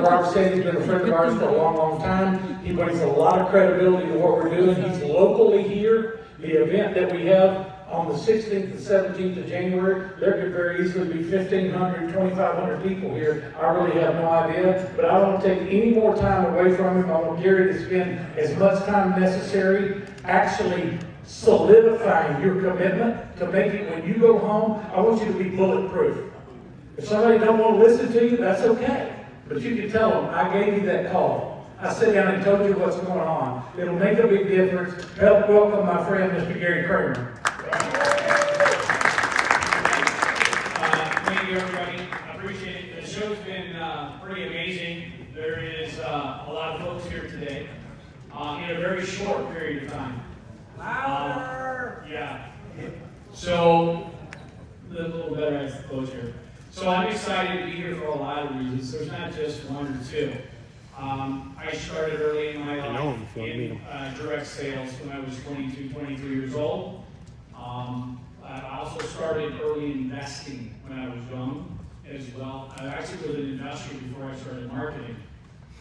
Robert said he's been a friend of ours for a long, long time. He brings a lot of credibility to what we're doing. He's locally here. The event that we have on the 16th and 17th of January, there could very easily be 1,500, 2,500 people here. I really have no idea, but I don't want to take any more time away from him. I want Gary to spend as much time necessary actually solidifying your commitment to make it when you go home. I want you to be bulletproof. If somebody don't want to listen to you, that's okay. But you can tell them, I gave you that call. I sat down and told you what's going on. It'll make a big difference. Help welcome my friend, Mr. Gary Cramer. Thank you, everybody. I appreciate it. The show's been pretty amazing. There is a lot of folks here today in a very short period of time. Louder! Yeah. So, a little better as the close here. So I'm excited to be here for a lot of reasons. There's not just one or two. I started early in my life in direct sales when I was 22, 23 years old. I also started early investing when I was young as well. I actually was an investor before I started marketing.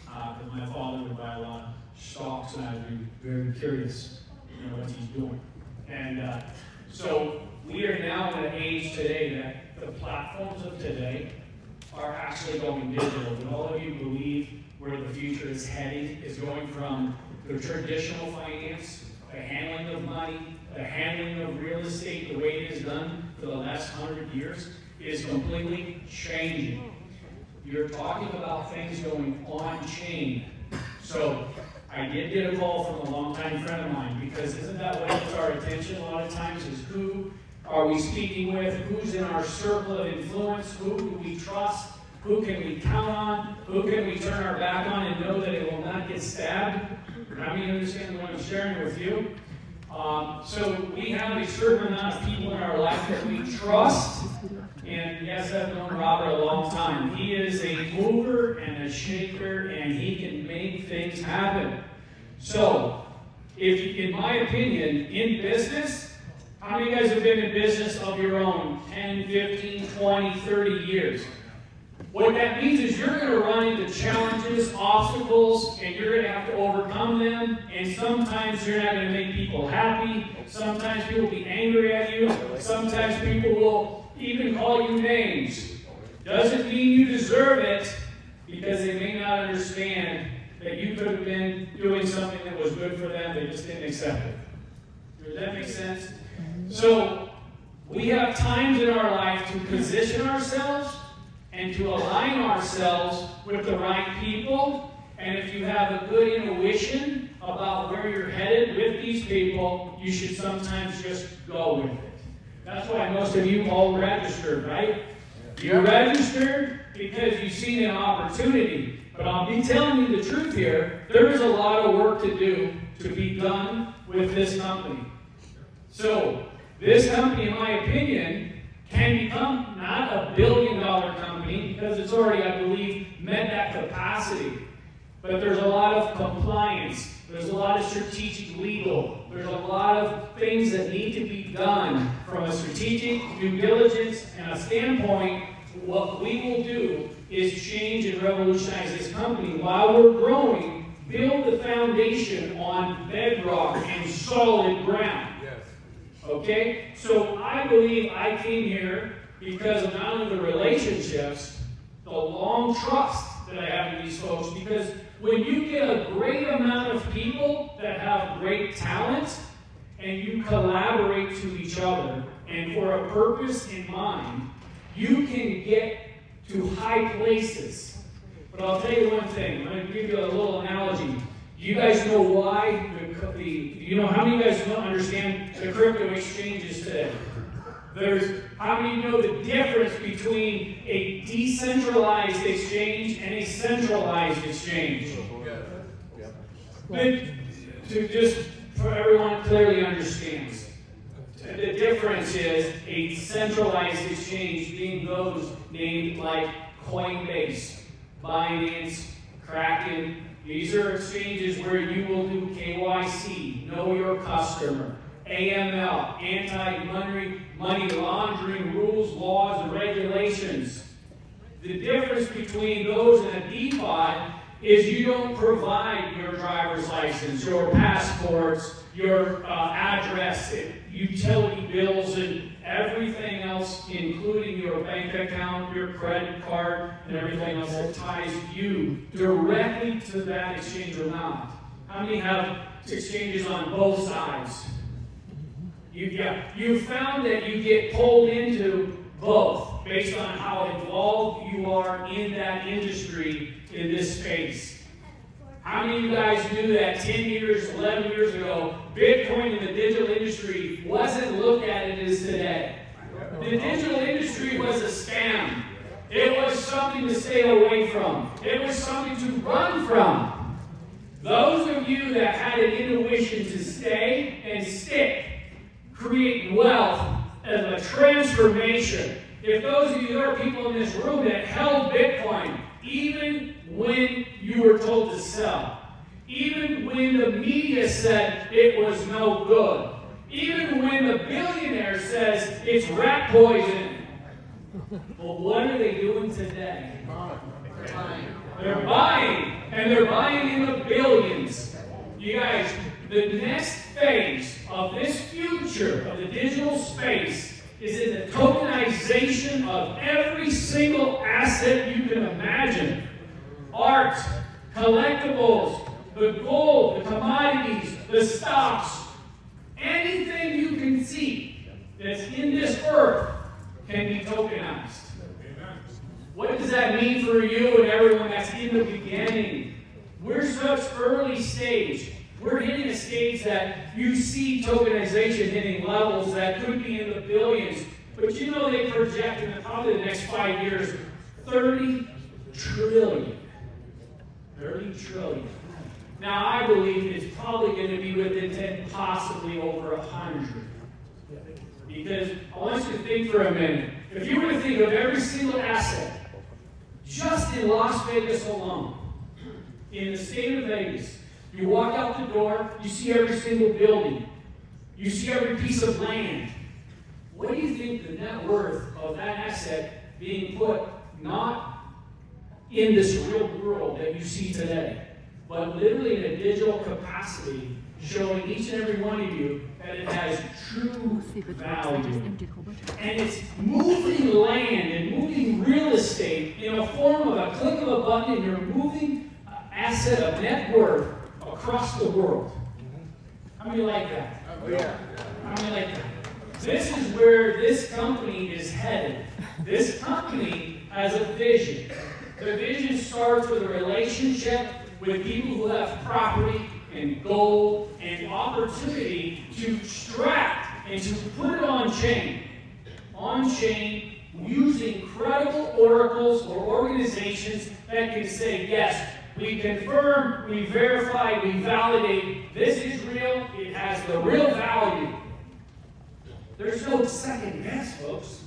Because my father would buy a lot of stocks and I would be very curious, what he's doing. And so we are now in an age today that the platforms of today are actually going digital. And all of you believe where the future is heading is going from the traditional finance, the handling of money, the handling of real estate, the way it is done for the last 100 years is completely changing. You're talking about things going on-chain. So I did get a call from a longtime friend of mine, because isn't that what gets our attention a lot of times, is who are we speaking with, who's in our circle of influence, who do we trust, who can we count on, who can we turn our back on and know that it will not get stabbed. How many understand what I'm sharing with you? So we have a certain amount of people in our life that we trust. And yes, I've known Robert a long time. He is a mover and a shaker, and he can make things happen. So, in my opinion, in business, how many of you guys have been in business of your own 10, 15, 20, 30 years? What that means is you're going to run into challenges, obstacles, and you're going to have to overcome them. And sometimes you're not going to make people happy. Sometimes people will be angry at you. Sometimes people will even call you names. Doesn't mean you deserve it, because they may not understand that you could have been doing something that was good for them. They just didn't accept it. Does that make sense? So we have times in our life to position ourselves and to align ourselves with the right people. And if you have a good intuition about where you're headed with these people, you should sometimes just go with it. That's why most of you all registered, right? You registered because you've seen an opportunity. But I'll be telling you the truth here. There is a lot of work to do to be done with this company. So, this company, in my opinion, can become not a billion-dollar company, because it's already, I believe, met that capacity. But there's a lot of compliance. There's a lot of strategic legal. There's a lot of things that need to be done from a strategic due diligence and a standpoint. What we will do is change and revolutionize this company while we're growing, build the foundation on bedrock and solid ground. Okay? So I believe I came here because of not only the relationships, the long trust that I have with these folks, because when you get a great amount of people that have great talent and you collaborate to each other and for a purpose in mind, you can get to high places. But I'll tell you one thing. I'm going to give you a little analogy. Do you guys know why how many of you guys don't understand the crypto exchanges today? How many know the difference between a decentralized exchange and a centralized exchange? For everyone clearly understands. The difference is a centralized exchange being those named like Coinbase, Binance, Kraken. These are exchanges where you will do KYC, know your customer, AML, anti-money laundering rules, laws, and regulations. The difference between those and a DeFi is you don't provide your driver's license, your passports, your address, utility bills, and everything else, including your bank account, your credit card, and everything else that ties you directly to that exchange or not. How many have exchanges on both sides? You found that you get pulled into both based on how involved you are in that industry in this space. How many of you guys knew that 10 years, 11 years ago, Bitcoin in the digital industry wasn't looked at it as today? The digital industry was a scam. It was something to stay away from. It was something to run from. Those of you that had an intuition to stay and stick, create wealth as a transformation. If those of you, there are people in this room that held Bitcoin, even when you were told to sell, even when the media said it was no good, even when the billionaire says it's rat poison. But what are they doing today? They're buying, and they're buying in the billions. You guys, the next phase of this future of the digital space is in the tokenization of every single asset you can imagine. Art, collectibles, the gold, the commodities, the stocks, anything you can see that's in this earth can be tokenized. What does that mean for you and everyone that's in the beginning? We're such early stage. We're hitting a stage that you see tokenization hitting levels that could be in the billions. But you know they project in probably the next 5 years, 30 trillion. 30 trillion. Now I believe it's probably going to be within 10, possibly over 100. Because I want you to think for a minute. If you were to think of every single asset, just in Las Vegas alone, in the state of Vegas, you walk out the door, you see every single building, you see every piece of land. What do you think the net worth of that asset being put not in this real world that you see today, but literally in a digital capacity, showing each and every one of you that it has true value. And it's moving land and moving real estate in a form of a click of a button, and you're moving an asset of net worth across the world. How many like that? How many like that? This is where this company is headed. This company has a vision. The vision starts with a relationship with people who have property and gold and opportunity to extract and to put it on chain. On chain, using credible oracles or organizations that can say, yes, we confirm, we verify, we validate, this is real, it has the real value. There's no second guess, folks.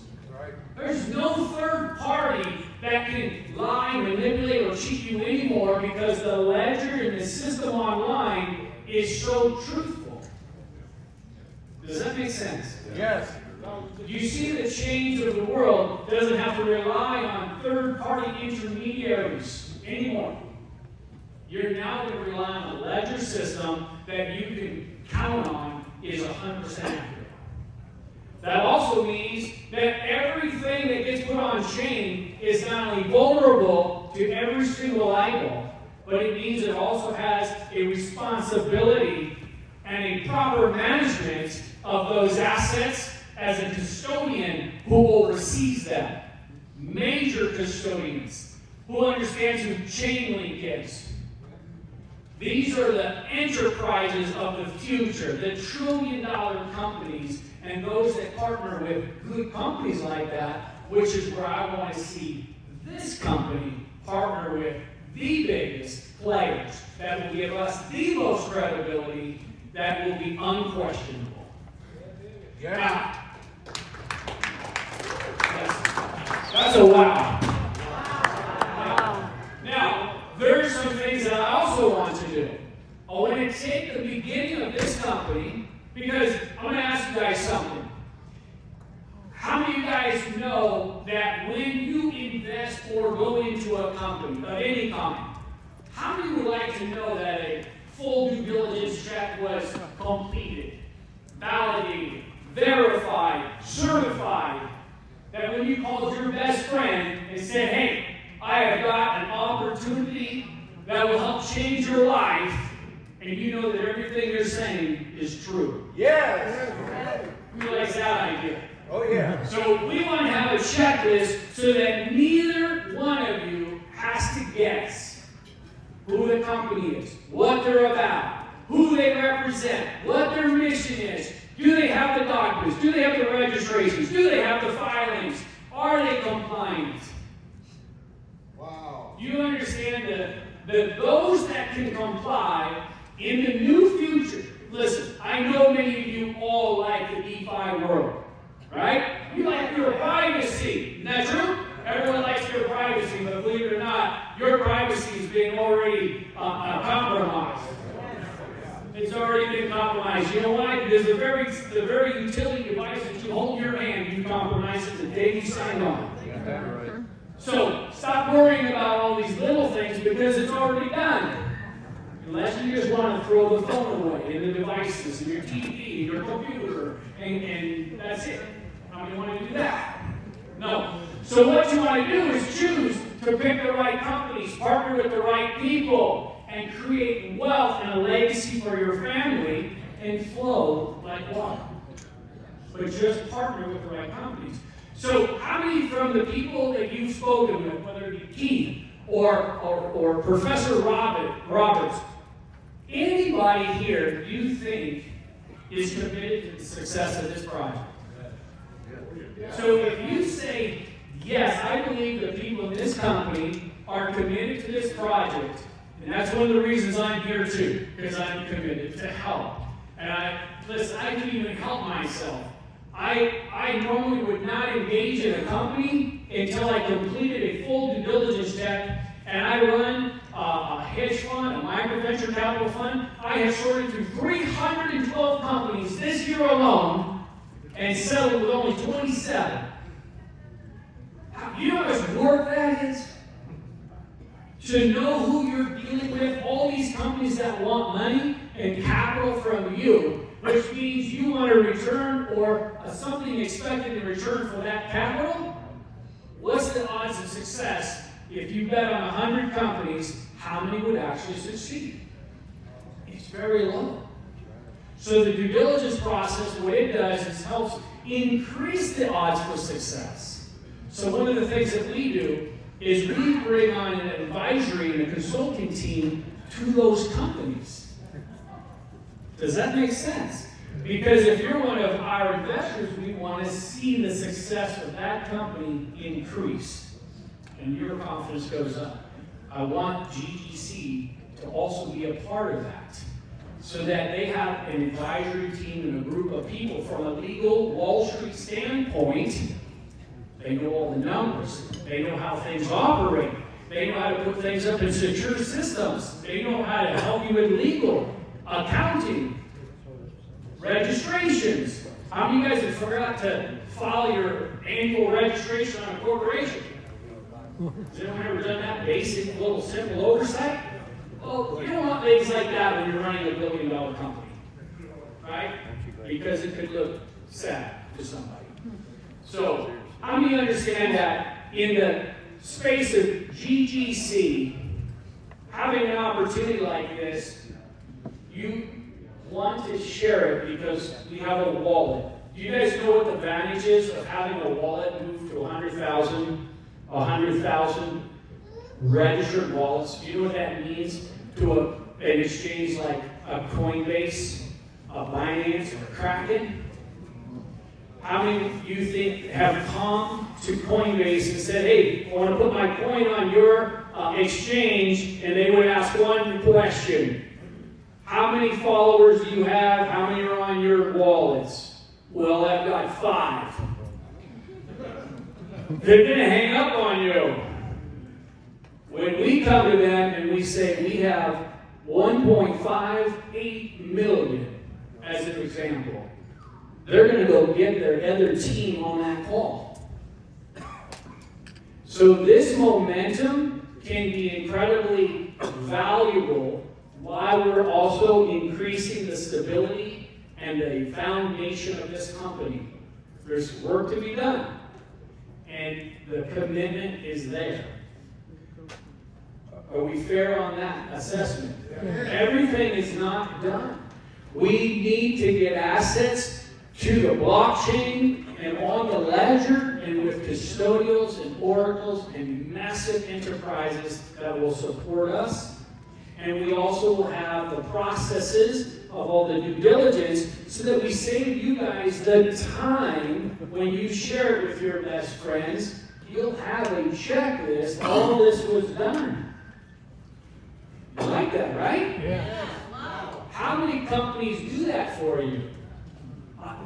There's no third party that can lie, manipulate, or cheat you anymore because the ledger and the system online is so truthful. Does that make sense? Yes. You see the change of the world doesn't have to rely on third-party intermediaries anymore. You're now going to rely on a ledger system that you can count on is 100% accurate. That also means that everything that gets put on chain is not only vulnerable to every single eyeball, but it means it also has a responsibility and a proper management of those assets as a custodian who oversees them. Major custodians who understands who Chainlink is. These are the enterprises of the future, the trillion-dollar companies, and those that partner with good companies like that, which is where I want to see this company partner with the biggest players that will give us the most credibility that will be unquestionable. Yeah. That's a wow. Now, there's some things that I also want to do. I want to take the beginning of this company, because I'm going to ask you guys something. How many of you guys know that when you invest or How many would like to know that a full due diligence check was completed, validated, verified, certified? That when you called your best friend and said, hey, I have got an opportunity that will help change your life, and you know that everything you're saying is true. Yes. Who likes that idea? Oh, yeah. So we want to have a checklist so that neither one of you has to guess who the company is, what they're about, who they represent, what their mission is. Do they have the documents? Do they have the registrations? Do they have the filings? Are they compliant? Wow. You understand that those that can comply in the new future, listen, I know many of you all like the DeFi world, right? You like your privacy. Isn't that true? Everyone likes your privacy, but believe it or not, your privacy is being already compromised. It's already been compromised. You know why? Because the very utility device that you hold in your hand, you compromise it the day you sign on. So stop worrying about all these little things because it's already done. Unless you just want to throw the phone away and the devices and your TV, your computer, and that's it. How many want to do that? No. So what you want to do is choose to pick the right companies, partner with the right people, and create wealth and a legacy for your family and flow like water. But just partner with the right companies. So how many from the people that you've spoken with, whether it be Keith or Professor Roberts, anybody here you think is committed to the success of this project? So if you say, yes, I believe the people in this company are committed to this project, and that's one of the reasons I'm here too, because I'm committed to help. And I can even help myself. I normally would not engage in a company until I completed a full due diligence check, and I run a hedge fund, a micro venture capital fund. I have sorted through 312 companies this year alone and settled with only 27. You know how much work that is? To know who you're dealing with, all these companies that want money and capital from you, which means you want a return or something expected in return for that capital. What's the odds of success if you bet on 100 companies, how many would actually succeed? It's very low. So the due diligence process, what it does is helps increase the odds for success. So one of the things that we do is we bring on an advisory and a consulting team to those companies. Does that make sense? Because if you're one of our investors, we want to see the success of that company increase. And your confidence goes up. I want GGC to also be a part of that. So that they have an advisory team and a group of people from a legal Wall Street standpoint. They know all the numbers. They know how things operate. They know how to put things up in secure systems. They know how to help you with legal, accounting, registrations. How many of you guys have forgot to file your annual registration on a corporation? Has anyone ever done that basic, little, simple oversight? Well, you don't want things like that when you're running a $1 billion company, right? Because it could look sad to somebody. So, how many understand that in the space of GGC, having an opportunity like this, you want to share it because we have a wallet. Do you guys know what the advantage is of having a wallet move to 100,000 registered wallets? Do you know what that means to an exchange like a Coinbase, a Binance, or a Kraken? How many of you think have come to Coinbase and said, hey, I want to put my coin on your exchange, and they would ask one question. How many followers do you have? How many are on your wallets? Well, I've got 5. They're going to hang up on you. When we come to them and we say we have 1.58 million, as an example, they're going to go get their other team on that call. So this momentum can be incredibly valuable while we're also increasing the stability and the foundation of this company. There's work to be done, and the commitment is there. Are we fair on that assessment? Everything is not done. We need to get assets to the blockchain and on the ledger and with custodials and oracles and massive enterprises that will support us. And we also will have the processes of all the due diligence so that we save you guys the time when you share it with your best friends. You'll have a checklist. All this was done. You like that, right? Yeah. How many companies do that for you?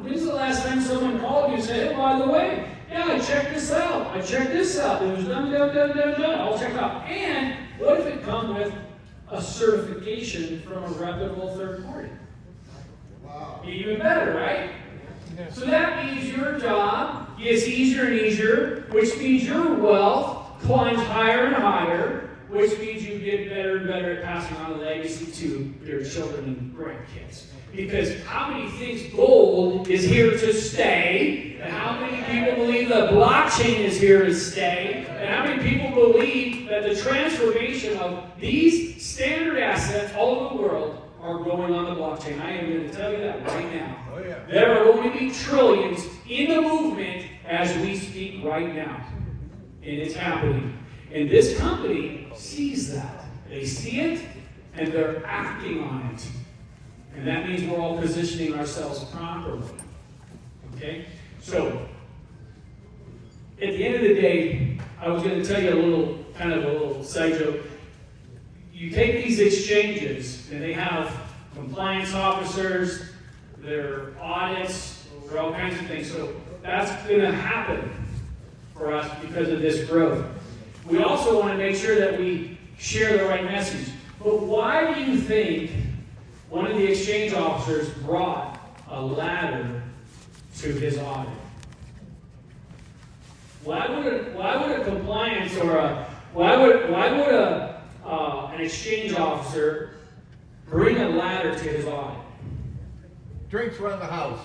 When's the last time someone called you and said, hey, by the way, yeah, I checked this out. I checked this out. It was done. I'll check it out. And what if it comes with a certification from a reputable third party? Wow. Even better, right? So that means your job gets easier and easier, which means your wealth climbs higher and higher, which means you get better and better at passing on a legacy to your children and grandkids. Because how many think gold is here to stay? And how many people believe the blockchain is here to stay? And how many people believe that the transformation of these standard assets all over the world are going on the blockchain? I am going to tell you that right now. Oh, yeah. There are going to be trillions in the movement as we speak right now. And it's happening. And this company sees that. They see it, and they're acting on it. And that means we're all positioning ourselves properly. Okay? So, at the end of the day, I was going to tell you a little side joke. You take these exchanges, and they have compliance officers, their audits, there are all kinds of things. So, that's going to happen for us because of this growth. We also want to make sure that we share the right message. But why do you think one of the exchange officers brought a ladder to his audit? Why would a compliance or an exchange officer bring a ladder to his audit? Drinks run the house.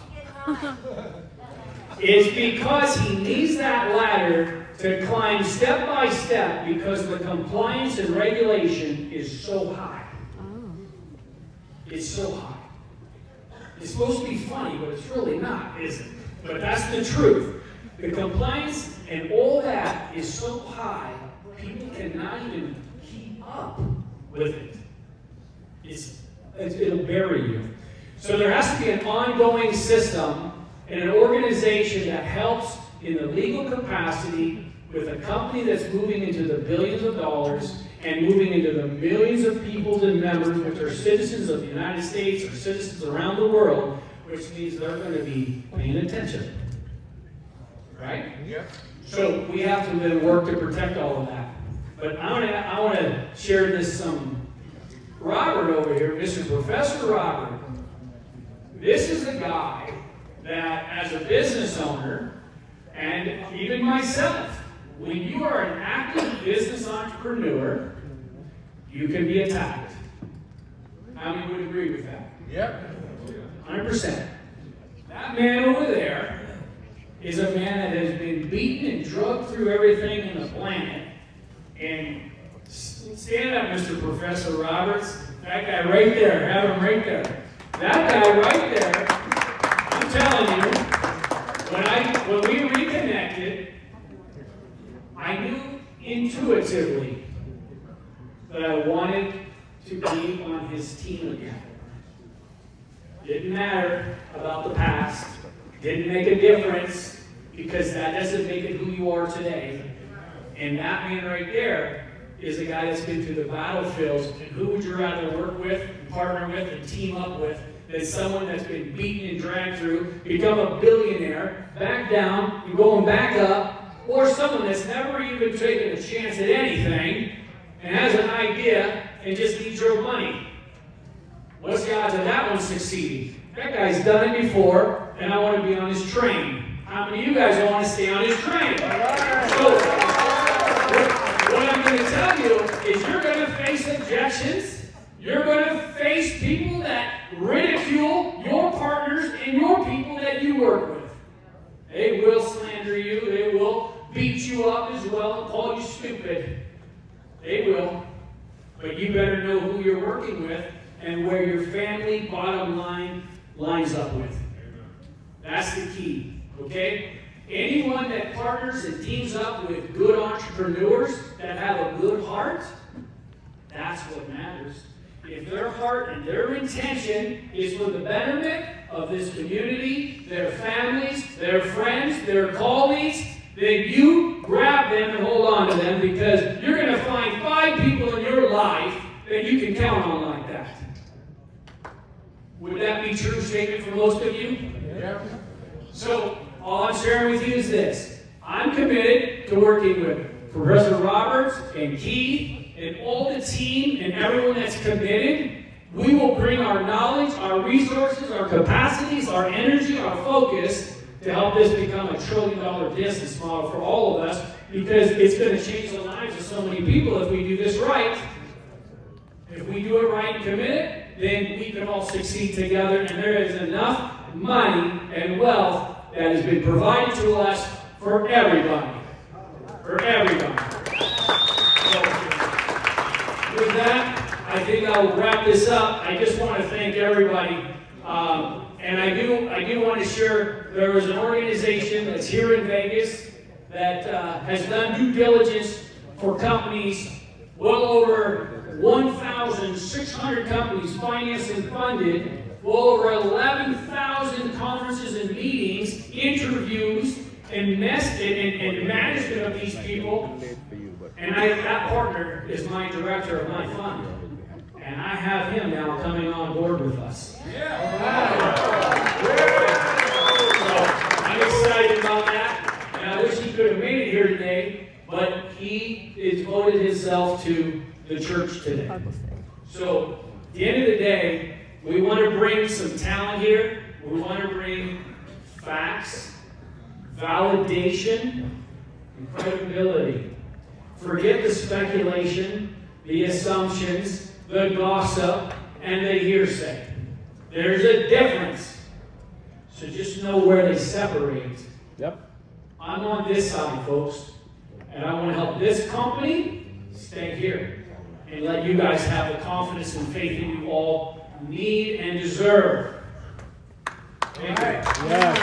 It's because he needs that ladder to climb step by step because the compliance and regulation is so high. It's so high. It's supposed to be funny, but it's really not, is it? But that's the truth. The compliance and all that is so high, people cannot even keep up with it. It'll bury you. So there has to be an ongoing system and an organization that helps in the legal capacity with a company that's moving into the billions of dollars and moving into the millions of people and members, which are citizens of the United States or citizens around the world, which means they're going to be paying attention. Right? Yep. So we have to then work to protect all of that. But I want to share this Robert over here, Mr. Professor Robert. This is a guy that, as a business owner, and even myself, when you are an active business entrepreneur, you can be attacked. How many would agree with that? Yep. 100%. That man over there is a man that has been beaten and drugged through everything in the planet. And stand up, Mr. Professor Roberts. That guy right there. Have him right there. That guy right there. I'm telling you, when we reconnected, I knew intuitively that I wanted to be on his team again. Didn't matter about the past. Didn't make a difference because that doesn't make it who you are today. And that man right there is a guy that's been through the battlefields. And who would you rather work with, and partner with, and team up with than someone that's been beaten and dragged through, become a billionaire, back down, and going back up, or someone that's never even taken a chance at anything and has an idea and just needs your money? What's the odds of that one succeeding? That guy's done it before, and I want to be on his train. How many of you guys want to stay on his train? So, what I'm going to tell you is you're going to face objections. You're going to face people that ridicule your partners and your people that you work with. They will slander you. They will beat you up as well and call you stupid. They will. But you better know who you're working with and where your family bottom line lines up with. That's the key. Okay? Anyone that partners and teams up with good entrepreneurs that have a good heart, that's what matters. If their heart and their intention is for the betterment of this community, their families, their friends, their colleagues, then you grab them and hold on to them, because you're going to find 5 people in your life that you can count on like that. Would that be a true statement for most of you? Yeah. So, all I'm sharing with you is this. I'm committed to working with Professor Roberts and Keith and all the team and everyone that's committed. We will bring our knowledge, our resources, our capacities, our energy, our focus to help this become a $1 trillion business model for all of us, because it's going to change the lives of so many people if we do this right. If we do it right and commit it, then we can all succeed together, and there is enough money and wealth that has been provided to us for everybody. For everybody. So, with that, I think I'll wrap this up. I just want to thank everybody. And I do want to share, there was an organization that's here in Vegas that has done due diligence for companies, well over 1,600 companies financed and funded, well over 11,000 conferences and meetings, interviews, and management of these people. And that partner is my director of my fund. And I have him now coming on board with us. So I'm excited about that. And I wish he could have made it here today, but he has devoted himself to the church today. So at the end of the day, we want to bring some talent here. We want to bring facts, validation, and credibility. Forget the speculation, the assumptions, the gossip, and the hearsay. There's a difference. So just know where they separate. Yep. I'm on this side, folks. And I want to help this company stay here. And let you guys have the confidence and faith that you all need and deserve. Thank you. Yeah.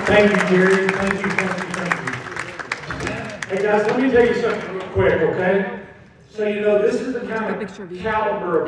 Thank you, Gary. Thank you. Hey guys, let me tell you something real quick, okay? So you know, this is the kind of caliber of